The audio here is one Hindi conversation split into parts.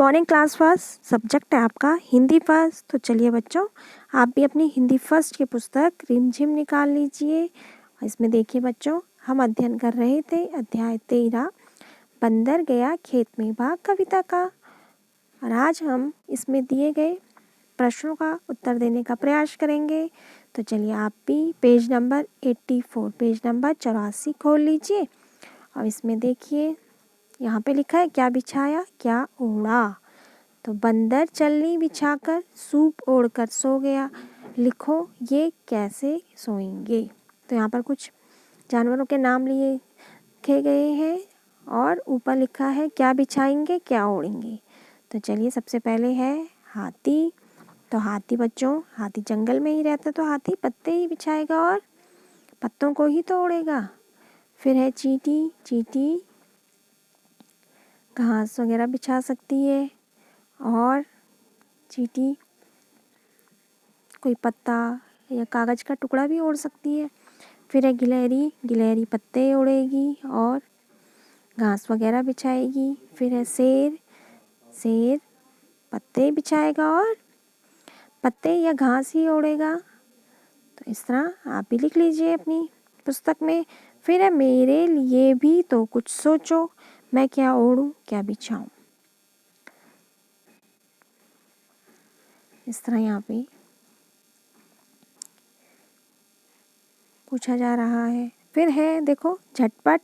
मॉर्निंग क्लास फर्स्ट सब्जेक्ट है आपका हिंदी फर्स्ट। तो चलिए बच्चों, आप भी अपनी हिंदी फर्स्ट की पुस्तक रिमझिम निकाल लीजिए। इसमें देखिए बच्चों, हम अध्ययन कर रहे थे अध्याय 13 बंदर गया खेत में भाग कविता का। और आज हम इसमें दिए गए प्रश्नों का उत्तर देने का प्रयास करेंगे। तो चलिए आप भी पेज नंबर 84 पेज नंबर 84 खोल लीजिए। और इसमें देखिए, यहाँ पे लिखा है क्या बिछाया क्या ओढ़ा। तो बंदर चलनी बिछाकर सूप ओढ़कर सो गया, लिखो ये कैसे सोएंगे। तो यहाँ पर कुछ जानवरों के नाम लिखे गए हैं और ऊपर लिखा है क्या बिछाएंगे क्या ओढ़ेंगे। तो चलिए सबसे पहले है हाथी। तो हाथी बच्चों, हाथी जंगल में ही रहता, तो हाथी पत्ते ही बिछाएगा और पत्तों को ही तो ओढ़ेगा। फिर है चींटी। चींटी घास वगैरह बिछा सकती है और चींटी कोई पत्ता या कागज़ का टुकड़ा भी ओढ़ सकती है। फिर है गिलहरी। गिलहरी पत्ते ओढ़ेगी और घास वगैरह बिछाएगी। फिर है शेर। शेर पत्ते बिछाएगा और पत्ते या घास ही ओढ़ेगा। तो इस तरह आप भी लिख लीजिए अपनी पुस्तक में। फिर है मेरे लिए भी तो कुछ सोचो, मैं क्या ओढ़ूं क्या बिछाऊं। इस तरह यहाँ पे पूछा जा रहा है। फिर है देखो झटपट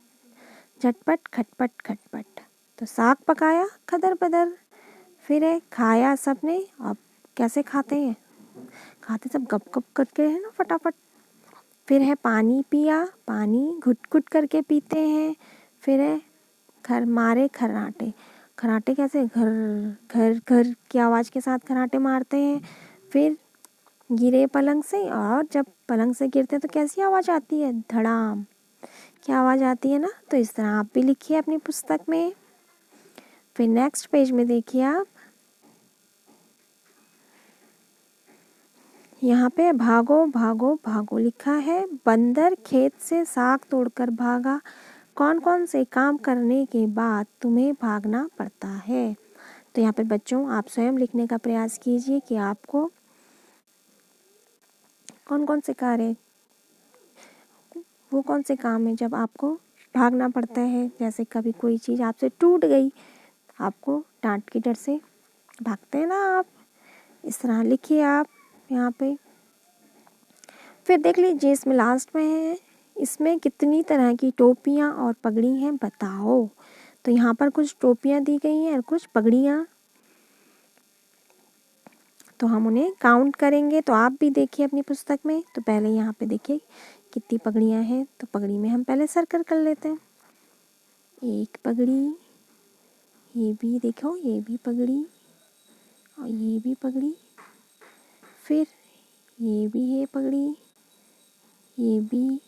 झटपट खटपट खटपट। तो साग पकाया खदर बदर। फिर है खाया सबने, अब कैसे खाते हैं, खाते सब गप गप करके है ना फटाफट। फिर है पानी पिया, पानी घुट घुट करके पीते हैं। फिर है घर मारे खर्राटे। खर्राटे कैसे, घर घर घर की आवाज़ के साथ खर्राटे मारते हैं। फिर गिरे पलंग से, और जब पलंग से गिरते हैं तो कैसी आवाज़ आती है, धड़ाम की आवाज़ आती है ना। तो इस तरह आप भी लिखिए अपनी पुस्तक में। फिर नेक्स्ट पेज में देखिए आप, यहाँ पे भागो भागो भागो लिखा है। बंदर खेत से साग तोड़कर भागा, कौन कौन से काम करने के बाद तुम्हें भागना पड़ता है। तो यहाँ पर बच्चों आप स्वयं लिखने का प्रयास कीजिए कि आपको कौन कौन से कार्य, वो कौन से काम है जब आपको भागना पड़ता है। जैसे कभी कोई चीज़ आपसे टूट गई, आपको डांट के डर से भागते हैं ना आप। इस तरह लिखिए आप यहाँ पे। फिर देख लीजिए इसमें लास्ट में है, इसमें कितनी तरह की टोपियाँ और पगड़ी हैं बताओ। तो यहाँ पर कुछ टोपियाँ दी गई हैं और कुछ पगड़ियाँ, तो हम उन्हें काउंट करेंगे। तो आप भी देखिए अपनी पुस्तक में। तो पहले यहाँ पे देखिए कितनी पगड़ियाँ हैं। तो पगड़ी में हम पहले सर्कल कर लेते हैं। एक पगड़ी, ये भी देखो ये भी पगड़ी और ये भी पगड़ी। फिर ये भी है पगड़ी, ये भी,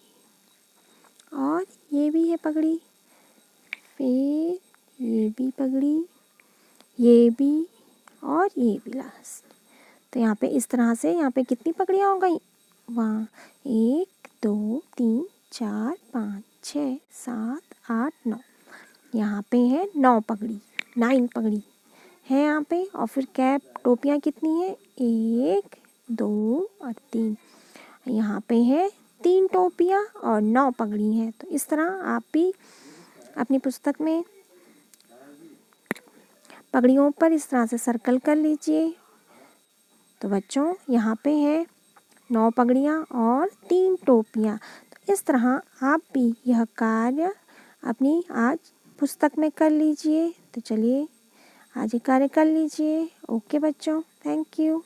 और ये भी है पगड़ी। फिर ये भी पगड़ी, ये भी, और ये भी लास्ट। तो यहाँ पे इस तरह से यहाँ पे कितनी पगड़ियाँ हो गई, वहाँ 1 2 3 4 5 6 7 8 9, यहाँ पे है 9 पगड़ी, 9 पगड़ी है यहाँ पे। और फिर कैप टोपियाँ कितनी है, 1 2 और 3, यहाँ पे है 3 टोपियाँ और 9 पगड़ी हैं। तो इस तरह आप भी अपनी पुस्तक में पगड़ियों पर इस तरह से सर्कल कर लीजिए। तो बच्चों यहाँ पे है 9 पगड़ियाँ और 3 टोपियाँ। तो इस तरह आप भी यह कार्य अपनी आज पुस्तक में कर लीजिए। तो चलिए आज ये कार्य कर लीजिए। ओके बच्चों, थैंक यू।